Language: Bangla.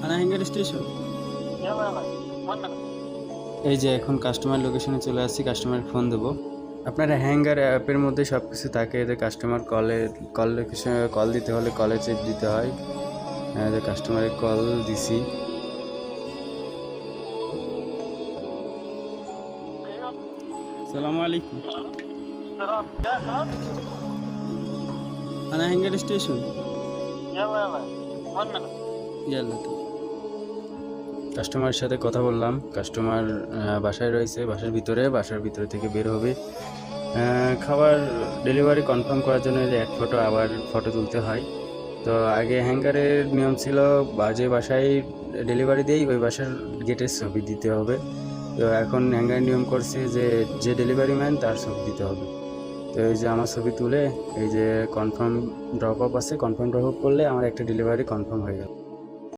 আনাহিঙ্গার স্টেশন। এই যে এখন কাস্টমার লোকেশনে চলে আসছি, কাস্টমার ফোন দেবো। আপনারা হ্যাঙ্গার অ্যাপের মধ্যে সব কিছু থাকে, এদের কাস্টমার কল লোকেশন কল দিতে হলে কলে চেক দিতে হয়। কাস্টমারের কল দিছি। সালামু আলাইকুম। আনাহিঙ্গার স্টেশন। ইয়াল্লা তো কাস্টমারের সাথে কথা বললাম। কাস্টমার বাসায় রয়েছে, বাসার ভিতরে থেকে বের হবে। খাবার ডেলিভারি কনফার্ম করার জন্য এক ফটো আবার ফটো তুলতে হয়। তো আগে হ্যাঙ্গারের নিয়ম ছিল যে বাসায় ডেলিভারি দেই ওই বাসার গেটের ছবি দিতে হবে। তো এখন হ্যাঙ্গার নিয়ম করছে যে ডেলিভারি ম্যান তার ছবি দিতে হবে। তো এই যে আমার ছবি তুলে এই যে কনফার্ম ড্রপ আপ আছে, কনফার্ম ড্রপ আপ করলে আমার একটা ডেলিভারি কনফার্ম হয়ে গেল।